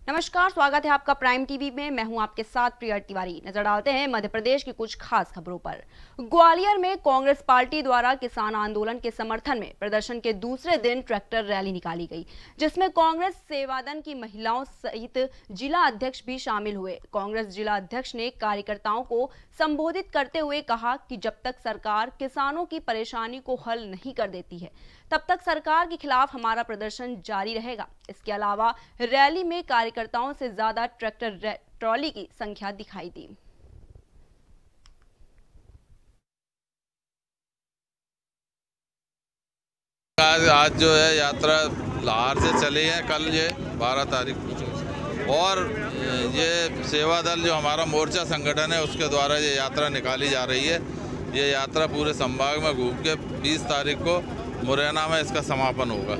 नमस्कार, स्वागत है आपका प्राइम टीवी में। मैं हूं आपके साथ प्रिया तिवारी। नजर डालते हैं मध्य प्रदेश की कुछ खास खबरों पर। ग्वालियर में कांग्रेस पार्टी द्वारा किसान आंदोलन के समर्थन में प्रदर्शन के दूसरे दिन ट्रैक्टर रैली निकाली गई, जिसमें कांग्रेस सेवादन की महिलाओं सहित जिला अध्यक्ष भी शामिल हुए। कांग्रेस जिला अध्यक्ष ने कार्यकर्ताओं को संबोधित करते हुए कहा कि जब तक सरकार किसानों की परेशानी को हल नहीं कर देती है, तब तक सरकार के खिलाफ हमारा प्रदर्शन जारी रहेगा। इसके अलावा रैली में कार्यकर्ताओं से ज्यादा ट्रैक्टर ट्रॉली की संख्या दिखाई दी। आज जो है यात्रा लाहौर से चली है, कल ये 12 तारीख और ये सेवा दल जो हमारा मोर्चा संगठन है उसके द्वारा ये यात्रा निकाली जा रही है। ये यात्रा पूरे संभाग में घूम के 20 तारीख को मुरैना में इसका समापन होगा।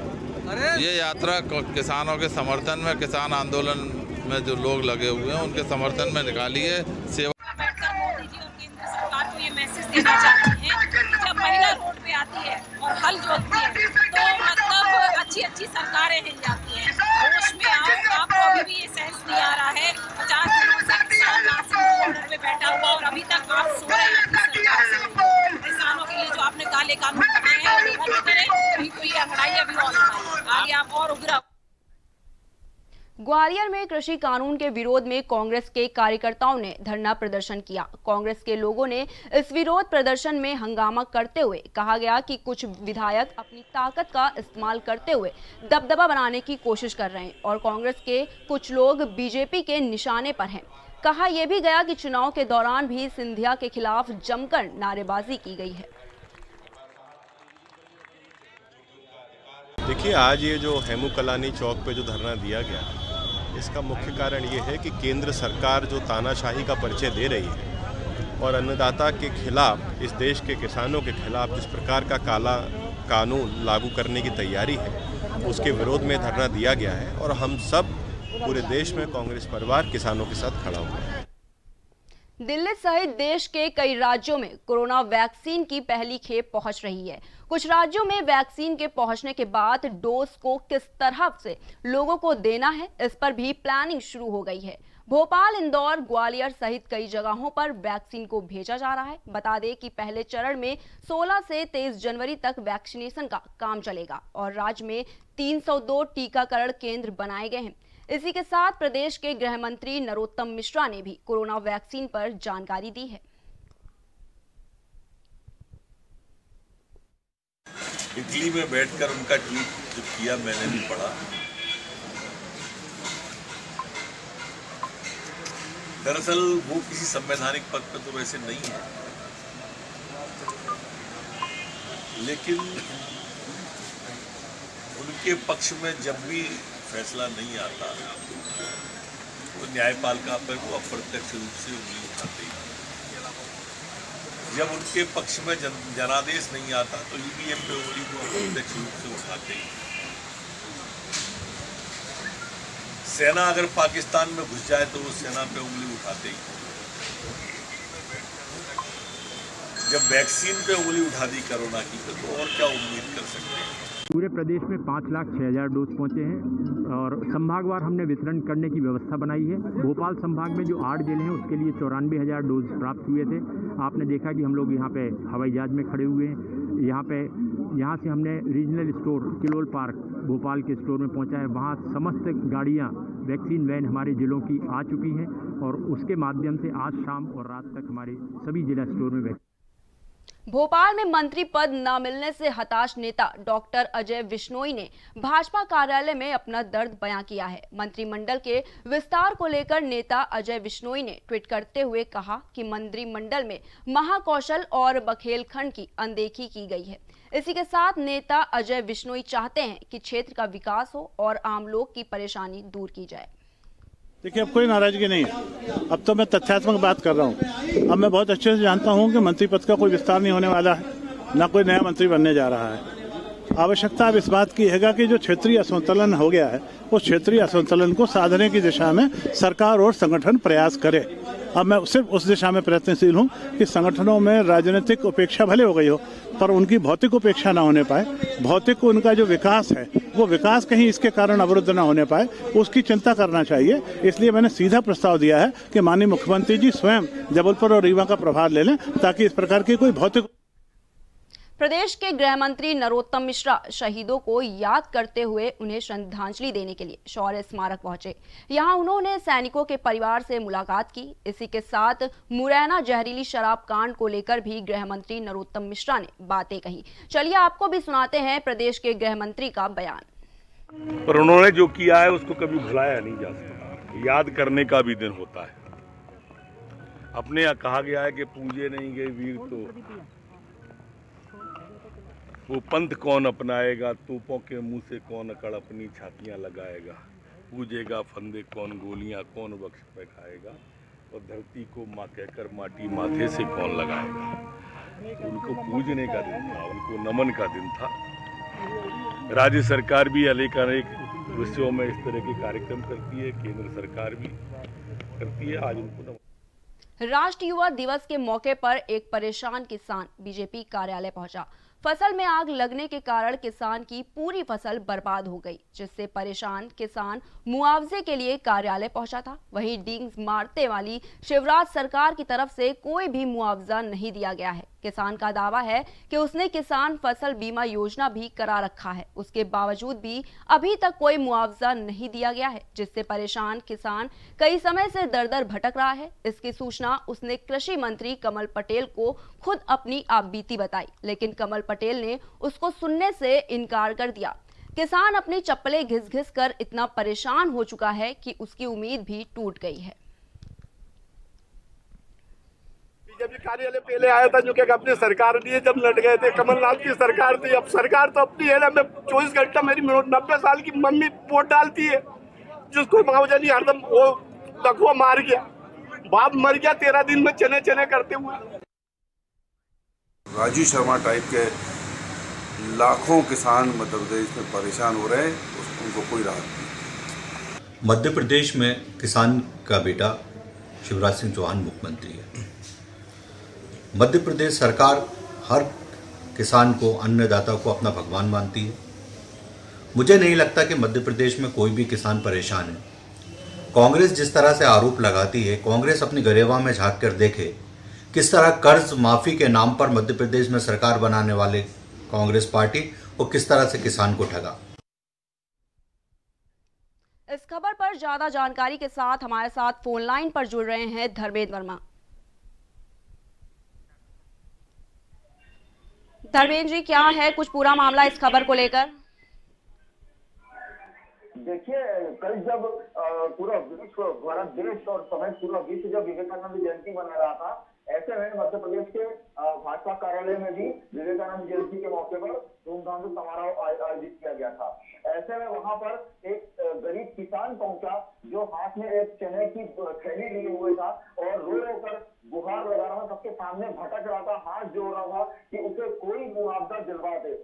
ये यात्रा किसानों के समर्थन में, किसान आंदोलन में जो लोग लगे हुए हैं उनके समर्थन में निकाली है। मोदी जी और केंद्र सरकार को ये मैसेज देना चाहते हैं कि जब महिला रोड पे आती है और हल जोतती है तो मतलब अच्छी सरकारें हिल जाती हैं। होश में आओ, आपको अभी भी ये सेंस नहीं आ रहा है। 50 दिनों से किसान बॉर्डर पे बैठा हुआ और अभी तक आप सो रहे हैं। किसानों के लिए जो आपने काले कानून बनाए हैं वो रद्द करें, अभी कोई लड़ाई अभी और आगे आप और उग्र। ग्वालियर में कृषि कानून के विरोध में कांग्रेस के कार्यकर्ताओं ने धरना प्रदर्शन किया। कांग्रेस के लोगों ने इस विरोध प्रदर्शन में हंगामा करते हुए कहा गया कि कुछ विधायक अपनी ताकत का इस्तेमाल करते हुए दबदबा बनाने की कोशिश कर रहे हैं और कांग्रेस के कुछ लोग बीजेपी के निशाने पर हैं। कहा यह भी गया कि चुनाव के दौरान भी सिंधिया के खिलाफ जमकर नारेबाजी की गई है। देखिए, आज ये जो हेमू कलानी चौक पे जो धरना दिया गया, इसका मुख्य कारण ये है कि केंद्र सरकार जो तानाशाही का परिचय दे रही है और अन्नदाता के खिलाफ, इस देश के किसानों के खिलाफ जिस प्रकार का काला कानून लागू करने की तैयारी है, उसके विरोध में धरना दिया गया है और हम सब पूरे देश में कांग्रेस परिवार किसानों के साथ खड़ा हुआ है। दिल्ली सहित देश के कई राज्यों में कोरोना वैक्सीन की पहली खेप पहुंच रही है। कुछ राज्यों में वैक्सीन के पहुंचने के बाद डोज को किस तरह से लोगों को देना है, इस पर भी प्लानिंग शुरू हो गई है। भोपाल, इंदौर, ग्वालियर सहित कई जगहों पर वैक्सीन को भेजा जा रहा है। बता दें कि पहले चरण में 16 से 23 जनवरी तक वैक्सीनेशन का काम चलेगा और राज्य में 302 टीकाकरण केंद्र बनाए गए हैं। इसी के साथ प्रदेश के गृह मंत्री नरोत्तम मिश्रा ने भी कोरोना वैक्सीन पर जानकारी दी है। इटली में बैठकर उनका ट्वीट जो किया मैंने भी पढ़ा। दरअसल वो किसी संवैधानिक पद पर तो वैसे नहीं है, लेकिन उनके पक्ष में जब भी फैसला नहीं आता तो न्यायपालिका पर वो अप्रत्यक्ष रूप से उंगली उठाते हैं। जब उनके पक्ष में जनादेश नहीं आता तो ईवीएम पे उंगली को अप्रत्यक्ष रूप से उठाते हैं। सेना अगर पाकिस्तान में घुस जाए तो वो सेना पे उंगली उठाते ही। जब वैक्सीन पे उंगली उठा दी कोरोना की तो और क्या उम्मीद कर सकते हैं। पूरे प्रदेश में 5,06,000 डोज पहुंचे हैं और संभागवार हमने वितरण करने की व्यवस्था बनाई है। भोपाल संभाग में जो 8 जिले हैं उसके लिए 94,000 डोज प्राप्त हुए थे। आपने देखा कि हम लोग यहाँ पे हवाई जहाज में खड़े हुए हैं। यहाँ से हमने रीजनल स्टोर किलोल पार्क भोपाल के स्टोर में पहुँचा है। वहाँ समस्त गाड़ियाँ वैक्सीन वैन हमारे जिलों की आ चुकी हैं और उसके माध्यम से आज शाम और रात तक हमारे सभी जिला स्टोर में भोपाल में मंत्री पद न मिलने से हताश नेता डॉक्टर अजय विश्नोई ने भाजपा कार्यालय में अपना दर्द बयां किया है। मंत्रिमंडल के विस्तार को लेकर नेता अजय विश्नोई ने ट्वीट करते हुए कहा कि मंत्रिमंडल में महाकौशल और बघेलखंड की अनदेखी की गई है। इसी के साथ नेता अजय विश्नोई चाहते हैं कि क्षेत्र का विकास हो और आम लोग की परेशानी दूर की जाए। देखिए, अब कोई नाराजगी नहीं है। अब तो मैं तथ्यात्मक बात कर रहा हूँ। अब मैं बहुत अच्छे से जानता हूँ कि मंत्री पद का कोई विस्तार नहीं होने वाला है, न कोई नया मंत्री बनने जा रहा है। आवश्यकता अब इस बात की है कि जो क्षेत्रीय असंतुलन हो गया है, उस क्षेत्रीय असंतुलन को साधने की दिशा में सरकार और संगठन प्रयास करे। अब मैं सिर्फ उस दिशा में प्रयत्नशील हूँ कि संगठनों में राजनीतिक उपेक्षा भले हो गई हो, पर उनकी भौतिक उपेक्षा ना होने पाए। भौतिक उनका जो विकास है, वो विकास कहीं इसके कारण अवरुद्ध ना होने पाए, उसकी चिंता करना चाहिए। इसलिए मैंने सीधा प्रस्ताव दिया है कि माननीय मुख्यमंत्री जी स्वयं जबलपुर और रीवा का प्रभार ले लें, ताकि इस प्रकार की कोई भौतिक। प्रदेश के गृह मंत्री नरोत्तम मिश्रा शहीदों को याद करते हुए उन्हें श्रद्धांजलि देने के लिए शौर्य स्मारक पहुंचे। यहां उन्होंने सैनिकों के परिवार से मुलाकात की। इसी के साथ मुरैना जहरीली शराब कांड को लेकर भी गृह मंत्री नरोत्तम मिश्रा ने बातें कही। चलिए आपको भी सुनाते हैं प्रदेश के गृह मंत्री का बयान। पर उन्होंने जो किया है उसको कभी भुलाया नहीं जा सकता। याद करने का भी दिन होता है। अपने यहाँ कहा गया है कि पूजे नहीं गए वीर तो वो पंथ कौन अपनाएगा, तोपों के मुंह से कौन अकड़ अपनी छातियां लगाएगा, पूजेगा फंदे कौन, गोलियां कौन बख्श पे खाएगा, और धरती को माँ कहकर माटी माथे से कौन लगाएगा। उनको पूजने का दिन था, उनको नमन का दिन था। राज्य सरकार भी अनेक विषयों में इस तरह के कार्यक्रम करती है, केंद्र सरकार भी करती है। आज उनको नमन। राष्ट्रीय युवा दिवस के मौके पर एक परेशान किसान बीजेपी कार्यालय पहुंचा। फसल में आग लगने के कारण किसान की पूरी फसल बर्बाद हो गई, जिससे परेशान किसान मुआवजे के लिए कार्यालय पहुंचा था। वहीं डींग मारते वाली शिवराज सरकार की तरफ से कोई भी मुआवजा नहीं दिया गया है। किसान का दावा है कि उसने किसान फसल बीमा योजना भी करा रखा है, उसके बावजूद भी अभी तक कोई मुआवजा नहीं दिया गया है, जिससे परेशान किसान कई समय से दर दर भटक रहा है। इसकी सूचना उसने कृषि मंत्री कमल पटेल को खुद अपनी आपबीती बताई, लेकिन कमल पटेल ने उसको सुनने से इनकार कर दिया। किसान अपनी चप्पलें घिस घिस कर इतना परेशान हो चुका है कि उसकी उम्मीद भी टूट गई है। बीजेपी कार्यालय पहले आया था, जो कि अपनी सरकार दिए जब लट गए थे, कमलनाथ की सरकार थी। अब सरकार तो अपनी है ना, मैं 24 घंटा मेरी 90 साल की मम्मी वोट डालती है, जिसको मुआवजा नहीं, हरदम वो लखुआ मार गया, बाप मर गया 13 दिन में चने चने करते हुए। राजू शर्मा टाइप के लाखों किसान मध्य प्रदेश में परेशान हो रहे हैं, उनको कोई राहत नहीं। मध्य प्रदेश में किसान का बेटा शिवराज सिंह चौहान मुख्यमंत्री है। मध्य प्रदेश सरकार हर किसान को, अन्नदाता को अपना भगवान मानती है। मुझे नहीं लगता कि मध्य प्रदेश में कोई भी किसान परेशान है। कांग्रेस जिस तरह से आरोप लगाती है, कांग्रेस अपनी गरेबा में झांक कर देखे किस तरह कर्ज माफी के नाम पर मध्य प्रदेश में सरकार बनाने वाले कांग्रेस पार्टी और किस तरह से किसान को ठगा। इस खबर पर ज्यादा जानकारी के साथ हमारे साथ फोन लाइन पर जुड़ रहे हैं धर्मेंद्र वर्मा। धर्मेंद्र जी, क्या है कुछ पूरा मामला इस खबर को लेकर? देखिए, कल जब पूरा विश्व, भारत देश और समेत पूरा विश्व जब विवेकानंद जयंती मना रहा था, ऐसे में मध्य प्रदेश के भाजपा कार्यालय में भी विवेकानंद जयंती के मौके पर धूमधाम से समारोह आयोजित किया गया था। ऐसे में वहां पर एक गरीब किसान पहुंचा, जो हाथ में एक चने की थैली लिए हुए था और रो रो कर गुहार लगा रहा था, सबके सामने भटक रहा था, हाथ जोड़ रहा था कि उसे कोई मुआवजा दिलवा दे।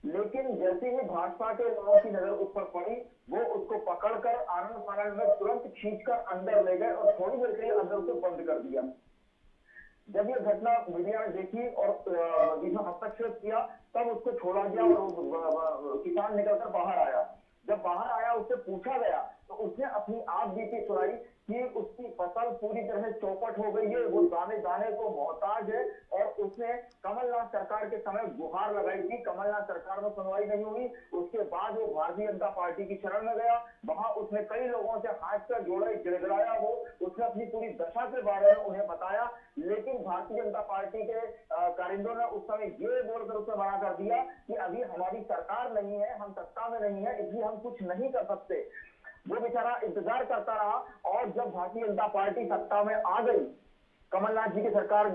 लेकिन जैसे ही भाजपा के लोगों की नजर उस पर पड़ी, वो उसको पकड़कर आनंद फानंद में तुरंत खींचकर अंदर ले गए और थोड़ी देर के लिए अंदर उसे बंद कर दिया। जब ये घटना मीडिया ने देखी और बीच में हस्तक्षेप किया, तब उसको छोड़ा गया और किसान निकलकर बाहर आया। जब बाहर आया, उससे पूछा गया तो उसने अपनी आप बीती सुनाई कि उसकी फसल पूरी तरह चौपट हो गई है, वो दाने दाने को मोहताज है, और उसने कमलनाथ सरकार के समय गुहार लगाई थी। कमलनाथ सरकार में सुनवाई नहीं हुई। उसके बाद वो भारतीय जनता पार्टी की शरण में गया। वहां उसने कई लोगों से हाथ पर जोड़े, गिड़गिड़ाया, वो उसने अपनी पूरी दशा के बारे में उन्हें बताया। लेकिन भारतीय जनता पार्टी के कारिंदों ने उस समय ये बोलकर उसे मना कर दिया कि अभी हमारी सरकार नहीं है, हम सत्ता में नहीं है, इसलिए हम कुछ नहीं कर सकते। वो बेचारा इंतजार करता रहा, और जब भारतीय जनता पार्टी सत्ता में आ गई, कमलनाथ की सरकार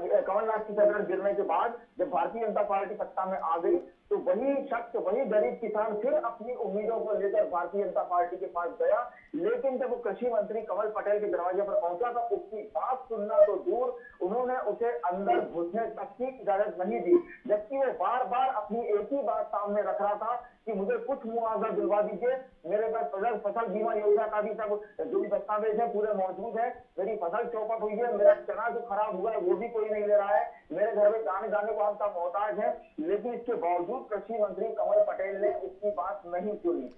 गिरने के बाद जब भारतीय जनता पार्टी सत्ता में आ गई, तो वही शख्स, वही गरीब किसान फिर अपनी उम्मीदों को लेकर भारतीय जनता पार्टी के पास गया। लेकिन जब वो कृषि मंत्री कमल पटेल के दरवाजे पर पहुंचा, तो उसकी बात सुनना तो दूर, उन्होंने उसे अंदर घुसने तक की इजाजत नहीं दी, जबकि वो बार बार अपनी एक ही बात सामने रख रहा था कि मुझे कुछ मुआवजा दिलवा दीजिए, मेरे पास फसल बीमा योजना का भी सब जो भी दस्तावेज है पूरे मौजूद है, मेरी फसल चौपट हुई है, मेरा चना जो खराब हुआ है वो भी कोई नहीं ले रहा है, मेरे घर में दाने दाने को हम सब मोहताज है, लेकिन इसके बावजूद कृषि मंत्री कमल पटेल ने उसकी बात नहीं सुनी।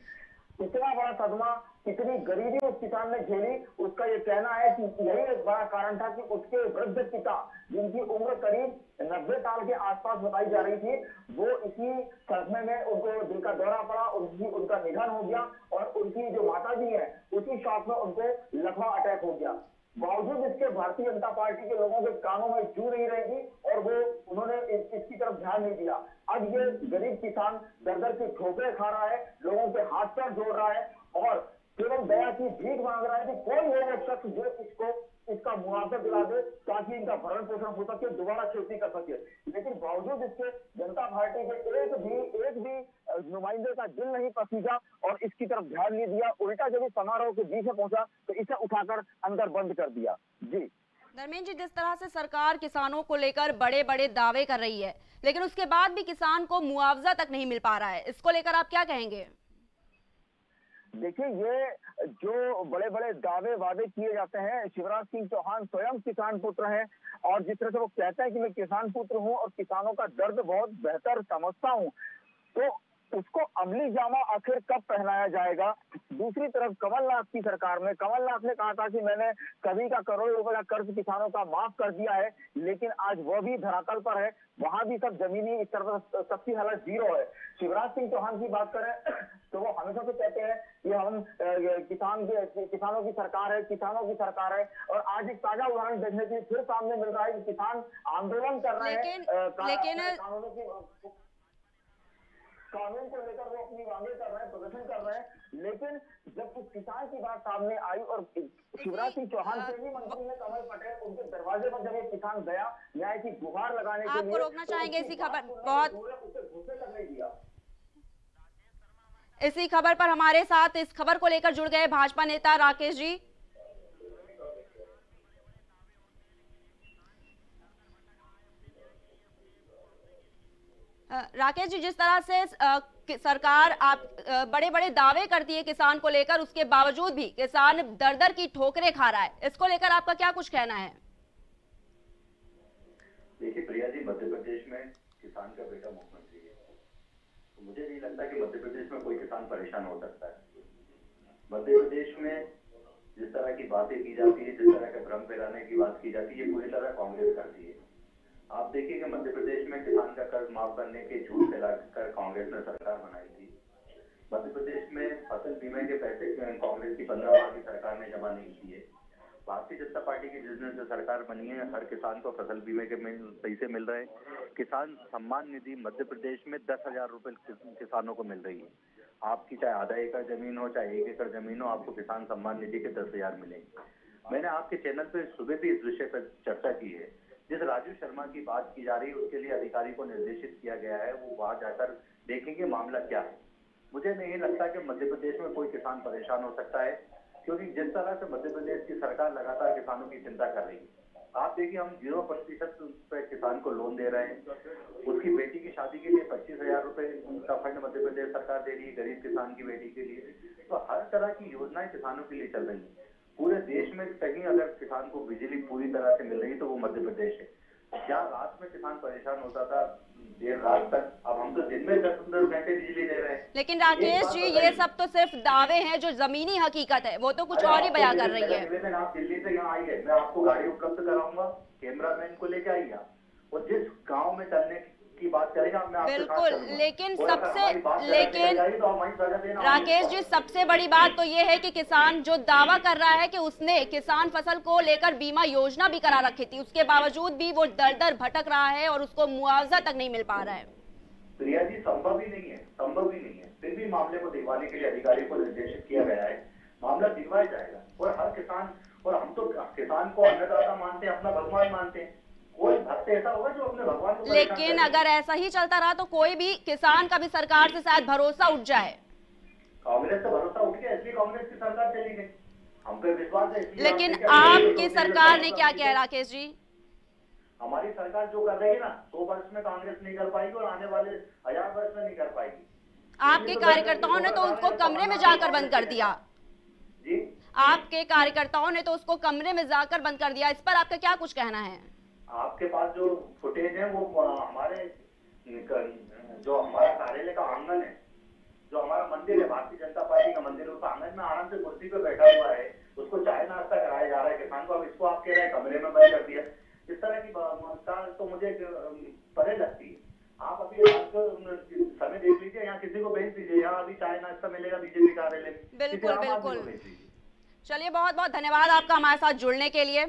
इतना बड़ा सदमा, इतनी गरीबी उस किसान ने झेली, उसका ये कहना है कि यही एक बड़ा कारण था कि उसके वृद्ध पिता, जिनकी उम्र करीब 90 साल के आसपास बताई जा रही थी, वो इसी सदमे में उनको दिल का दौरा पड़ा, उनका निधन हो गया और उनकी जो माताजी है उसी शौक में उनको लकवा अटैक हो गया। बावजूद इसके भारतीय जनता पार्टी के लोगों के कानों में जू नहीं रहेगी और उन्होंने इसकी तरफ ध्यान नहीं दिया। अब ये गरीब किसान दर दर की ठोकरें खा रहा है, लोगों के हाथ पैर जोड़ रहा है और केवल दया की भीख मांग रहा है कि कोई हो वो शख्स जो इसका मुआवजा दिला दे ताकि इनका भरण पोषण हो सके, दोबारा खेती कर सके। लेकिन बावजूद इसके जनता पार्टी के एक भी नुमाइंदे का दिल नहीं पसीजा और इसकी तरफ ध्यान नहीं दिया, उल्टा जब इस समारोह के बीच में पहुंचा तो इसे उठाकर अंदर बंद कर दिया। जी धर्मेंद्र जी, जिस तरह से सरकार किसानों को लेकर बड़े बड़े दावे कर रही है, लेकिन उसके बाद भी किसान को मुआवजा तक नहीं मिल पा रहा है, इसको लेकर आप क्या कहेंगे? देखिए, ये जो बड़े बड़े दावे वादे किए जाते हैं, शिवराज सिंह चौहान स्वयं किसान पुत्र हैं और जिस तरह से वो कहता है कि मैं किसान पुत्र हूं और किसानों का दर्द बहुत बेहतर समझता हूं, तो उसको अमली जामा आखिर कब पहनाया जाएगा? दूसरी तरफ कमलनाथ की सरकार में कमलनाथ ने कहा था कि मैंने कभी का करोड़ों रुपए का कर्ज किसानों का माफ कर दिया है, लेकिन आज वह भी धरातल पर है, वहां भी सब जमीनी इस तरफ सबकी हालत जीरो है। शिवराज सिंह चौहान की बात करें तो वो हमेशा से कहते हैं कि हम किसानों की सरकार है और आज एक ताजा उदाहरण देखने के लिए फिर सामने मिल रहा है कि किसान आंदोलन कर रहे हैं, कानून को लेकर वो अपनी मांगे कर रहे हैं, प्रदर्शन कर रहे हैं, लेकिन जब उस किसान की बात सामने आई और शिवराज सिंह चौहान से भी मंत्री ने कमल पटेल उनके दरवाजे पर जब ये किसान गया न्याय की गुहार लगाने के लिए, आपको रोकना चाहेंगे इसी खबर पर हमारे साथ इस खबर को लेकर जुड़ गए भाजपा नेता राकेश जी। राकेश जी, जिस तरह से सरकार आप बड़े बड़े दावे करती है किसान को लेकर, उसके बावजूद भी किसान दर दर की ठोकरें खा रहा है, इसको लेकर आपका क्या कुछ कहना है? देखिए प्रिया जी, मध्य प्रदेश में किसान का बेटा मुख्यमंत्री है, तो मुझे नहीं लगता कि मध्य प्रदेश में कोई किसान परेशान हो सकता है। मध्य प्रदेश में जिस तरह की बातें की जाती है, जिस तरह के भ्रम फैलाने की बात की जाती है, पूरी तरह कांग्रेस करती है। आप देखिए कि मध्य प्रदेश में किसान का कर्ज माफ करने के झूठ फैलाकर कांग्रेस ने सरकार बनाई थी। मध्य प्रदेश में फसल बीमा के पैसे कांग्रेस की 15 माह की सरकार ने जमा नहीं किए। भारतीय जनता पार्टी की जिस दिन से सरकार बनी है, हर किसान को फसल बीमे के पैसे मिल रहे हैं। किसान सम्मान निधि मध्य प्रदेश में 10,000 रुपए किसानों को मिल रही है। आपकी चाहे आधा एकड़ जमीन हो चाहे 1 एकड़ जमीन हो, आपको किसान सम्मान निधि के 10,000 मिलेंगे। मैंने आपके चैनल पे सुबह भी इस विषय पर चर्चा की है। जिस राजू शर्मा की बात की जा रही है उसके लिए अधिकारी को निर्देशित किया गया है, वो वहां जाकर देखेंगे मामला क्या है। मुझे नहीं लगता कि मध्य प्रदेश में कोई किसान परेशान हो सकता है, क्योंकि जिस तरह से मध्य प्रदेश की सरकार लगातार किसानों की चिंता कर रही है। आप देखिए, हम 0% पे किसान को लोन दे रहे हैं। उसकी बेटी की शादी के लिए 25,000 रुपए का फंड मध्य प्रदेश सरकार दे रही है गरीब किसान की बेटी के लिए। तो हर तरह की योजनाएं किसानों के लिए चल रही है। पूरे देश में कहीं अगर किसान को बिजली पूरी तरह से मिल रही तो वो मध्य प्रदेश है। जहाँ रात में किसान परेशान होता था देर रात तक, अब हम तो दिन में 10-15 घंटे बिजली दे रहे हैं। लेकिन राकेश जी, ये सब तो सिर्फ दावे हैं, जो जमीनी हकीकत है वो तो कुछ और ही बयां कर रही है। आप दिल्ली से यहाँ आइए, मैं आपको गाड़ी उपलब्ध कराऊंगा, कैमरामैन को लेके आइए और जिस गाँव में चलने की बात करेगा मैं बिल्कुल। लेकिन राकेश जी, सबसे बड़ी बात तो ये है कि किसान जो दावा कर रहा है कि उसने किसान फसल को लेकर बीमा योजना भी करा रखी थी, उसके बावजूद भी वो दर दर भटक रहा है और उसको मुआवजा तक नहीं मिल पा रहा है। प्रिया जी, संभव ही नहीं है। फिर भी मामले को दिलवाने के लिए अधिकारी को निर्देशित किया गया है। मामला दिलवाया जाएगा और हर किसान, और हम तो किसान को अन्नदाता मानते हैं, अपना भगवान मानते हैं। कोई भक्त ऐसा होगा जो अपने भगवान को, लेकिन अगर ऐसा ही चलता रहा तो कोई भी किसान का भी सरकार से शायद भरोसा उठ जाए। कांग्रेस से भरोसा उठ गया, इसलिए कांग्रेस की सरकार चली गई। हम पे विश्वास है। लेकिन आपकी सरकार ने क्या किया राकेश जी? हमारी सरकार जो कर रही है ना, 100 वर्ष में कांग्रेस नहीं कर पाएगी और आने वाले 1000 वर्ष में नहीं कर पाएगी। आपके कार्यकर्ताओं ने तो उसको कमरे में जाकर बंद कर दिया। आपके कार्यकर्ताओं ने तो उसको कमरे में जाकर बंद कर दिया। इस पर आपका क्या कुछ कहना है? आपके पास जो फुटेज है वो हमारे जो हमारा कार्यालय का आंगन है, जो हमारा मंदिर है, भारतीय जनता पार्टी का मंदिर, उस आंगन में आराम से कुर्सी पे बैठा हुआ है, उसको चाय नाश्ता कराया जा रहा है किसान को। अब इसको आप कह रहे हैं कमरे में बंद कर दिया। इस तरह की बात तो मुझे परे लगती है। आप अभी समय देख लीजिए, यहाँ किसी को भेज दीजिए, यहाँ अभी चाय नाश्ता मिलेगा बीजेपी कार्यालय में। बिल्कुल बिल्कुल। चलिए, बहुत बहुत धन्यवाद आपका हमारे साथ जुड़ने के लिए।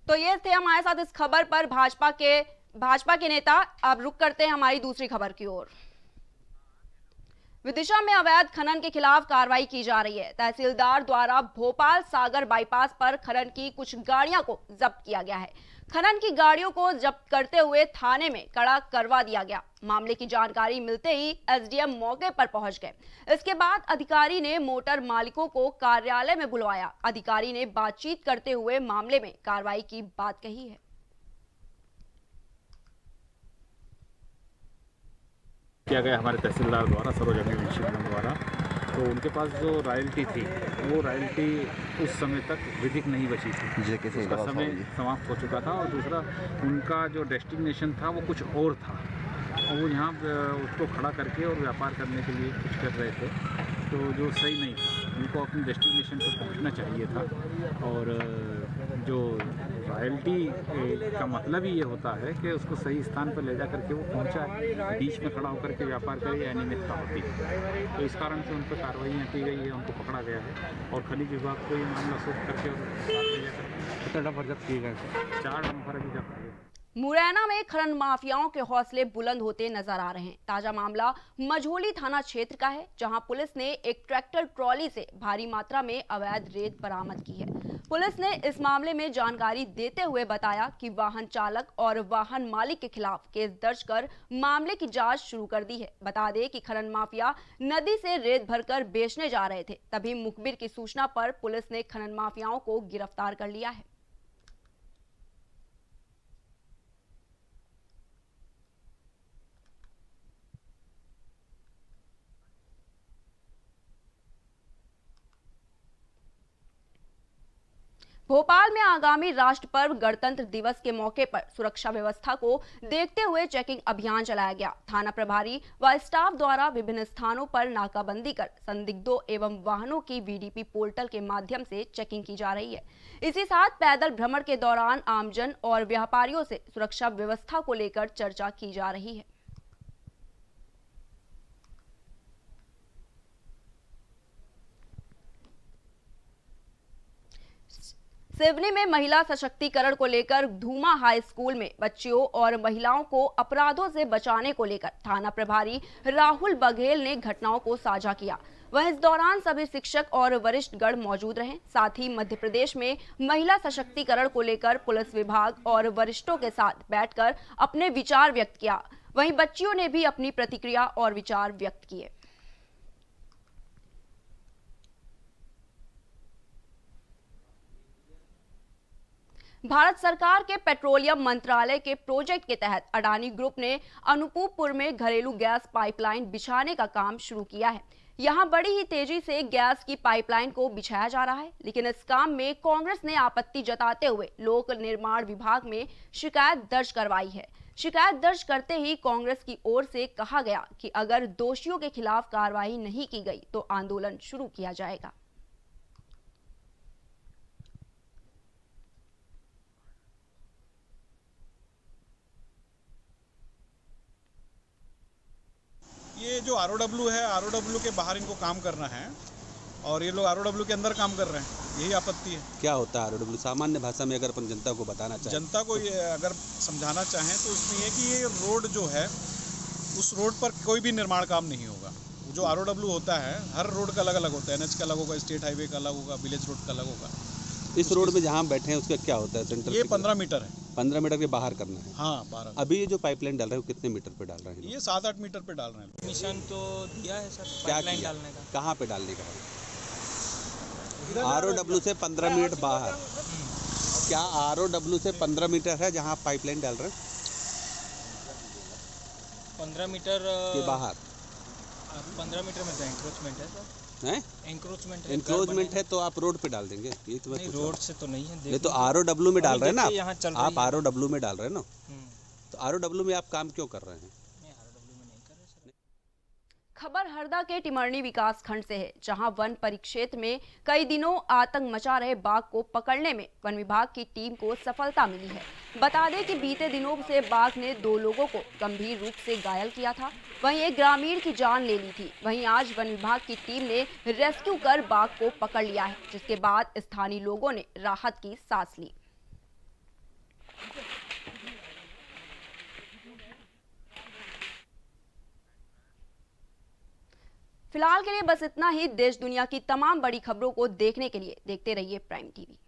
तो ये थे हमारे साथ इस खबर पर भाजपा के नेता। अब रुक करते हैं हमारी दूसरी खबर की ओर। विदिशा में अवैध खनन के खिलाफ कार्रवाई की जा रही है। तहसीलदार द्वारा भोपाल सागर बाईपास पर खनन की कुछ गाड़ियां को जब्त किया गया है। खनन की गाड़ियों को जब्त करते हुए थाने में कड़ा करवा दिया गया। मामले की जानकारी मिलते ही एसडीएम मौके पर पहुंच गए। इसके बाद अधिकारी ने मोटर मालिकों को कार्यालय में बुलवाया। अधिकारी ने बातचीत करते हुए मामले में कार्रवाई की बात कही है। किया गया हमारे तहसीलदार द्वारा, सरोजनी विश्वविद्यालय द्वारा। तो उनके पास जो रॉयल्टी थी वो रॉयल्टी उस समय तक विधिक नहीं बची थी, उसका समय समाप्त हो चुका था। और दूसरा, उनका जो डेस्टिनेशन था वो कुछ और था, और वो यहाँ उसको खड़ा करके और व्यापार करने के लिए कुछ कर रहे थे, तो जो सही नहीं था। उनको अपने डेस्टिनेशन पर पहुँचना चाहिए था। और जो रॉयल्टी का मतलब ही ये होता है कि उसको सही स्थान पर ले जा करके वो पहुंचा, बीच में खड़ा होकर के व्यापार करे, अनियमितता होती है। तो इस कारण से उन पर कार्रवाइयाँ की गई है, उनको पकड़ा गया है। और खनिज विभाग को ये मामला सूट करके और कितना डंपर जब्त किए गए? 4 डंपर अभी जब्त किए। मुरैना में खनन माफियाओं के हौसले बुलंद होते नजर आ रहे हैं। ताजा मामला मझोली थाना क्षेत्र का है, जहां पुलिस ने एक ट्रैक्टर ट्रॉली से भारी मात्रा में अवैध रेत बरामद की है। पुलिस ने इस मामले में जानकारी देते हुए बताया कि वाहन चालक और वाहन मालिक के खिलाफ केस दर्ज कर मामले की जांच शुरू कर दी है। बता दें कि खनन माफिया नदी से रेत भरकर बेचने जा रहे थे, तभी मुखबिर की सूचना पर पुलिस ने खनन माफियाओं को गिरफ्तार कर लिया है। भोपाल में आगामी राष्ट्र पर्व गणतंत्र दिवस के मौके पर सुरक्षा व्यवस्था को देखते हुए चेकिंग अभियान चलाया गया। थाना प्रभारी व स्टाफ द्वारा विभिन्न स्थानों पर नाकाबंदी कर संदिग्धों एवं वाहनों की वीडीपी पोर्टल के माध्यम से चेकिंग की जा रही है। इसी साथ पैदल भ्रमण के दौरान आमजन और व्यापारियों से सुरक्षा व्यवस्था को लेकर चर्चा की जा रही है। सिवनी में महिला सशक्तिकरण को लेकर धूमा हाई स्कूल में बच्चियों और महिलाओं को अपराधों से बचाने को लेकर थाना प्रभारी राहुल बघेल ने घटनाओं को साझा किया। वह इस दौरान सभी शिक्षक और वरिष्ठ गण मौजूद रहे। साथ ही मध्य प्रदेश में महिला सशक्तिकरण को लेकर पुलिस विभाग और वरिष्ठों के साथ बैठकर अपने विचार व्यक्त किया। वहीं बच्चियों ने भी अपनी प्रतिक्रिया और विचार व्यक्त किए। भारत सरकार के पेट्रोलियम मंत्रालय के प्रोजेक्ट के तहत अडानी ग्रुप ने अनूपपुर में घरेलू गैस पाइपलाइन बिछाने का काम शुरू किया है। यहां बड़ी ही तेजी से गैस की पाइपलाइन को बिछाया जा रहा है, लेकिन इस काम में कांग्रेस ने आपत्ति जताते हुए लोक निर्माण विभाग में शिकायत दर्ज करवाई है। शिकायत दर्ज करते ही कांग्रेस की ओर से कहा गया कि अगर दोषियों के खिलाफ कार्रवाई नहीं की गई तो आंदोलन शुरू किया जाएगा। ये जो ROW है, ROW के बाहर इनको काम करना है और ये लोग ROW के अंदर काम कर रहे हैं, यही आपत्ति है। क्या होता है ROW? सामान्य भाषा में अगर अपन जनता को बताना चाहें, जनता को ये अगर समझाना चाहें तो उसमें ये कि ये रोड जो है, उस रोड पर कोई भी निर्माण काम नहीं होगा। जो ROW होता है, हर रोड का अलग अलग होता है। NH का अलग होगा, स्टेट हाईवे का अलग होगा, विलेज रोड का अलग होगा। इस रोड में जहाँ बैठे हैं उसका क्या होता है? सेंटर ये 15 मीटर है। 15 मीटर के बाहर करना है। हाँ, 12। अभी ये जो पाइपलाइन डाल रहे हैं वो कितने मीटर पे डाल रहे हैं? ये 7-8 मीटर पे डाल रहे हैं। मिशन तो दिया है सर, क्या पाइपलाइन डालने का। कहाँ पे डालने का? ROW से 15 मिनट बाहर। क्या ROW से 15 मीटर है जहाँ आप पाइपलाइन डाल रहे हैं? 15 मीटर के बाहर 15 मीटर में तो एंक्रोचमेंट है सर। हैं? एंक्रोचमेंट है तो आप रोड पे डाल देंगे। ये तो नहीं, रोड से तो नहीं है। ये तो ROW में डाल रहे हैं ना आप ROW में डाल रहे हैं ना, तो ROW में आप काम क्यों कर रहे हैं? खबर हरदा के टिमरनी विकास खंड से है, जहां वन परिक्षेत्र में कई दिनों आतंक मचा रहे बाघ को पकड़ने में वन विभाग की टीम को सफलता मिली है। बता दें कि बीते दिनों से बाघ ने 2 लोगों को गंभीर रूप से घायल किया था, वहीं एक ग्रामीण की जान ले ली थी। वहीं आज वन विभाग की टीम ने रेस्क्यू कर बाघ को पकड़ लिया है, जिसके बाद स्थानीय लोगों ने राहत की सांस ली। फिलहाल के लिए बस इतना ही। देश दुनिया की तमाम बड़ी खबरों को देखने के लिए देखते रहिए प्राइम टीवी।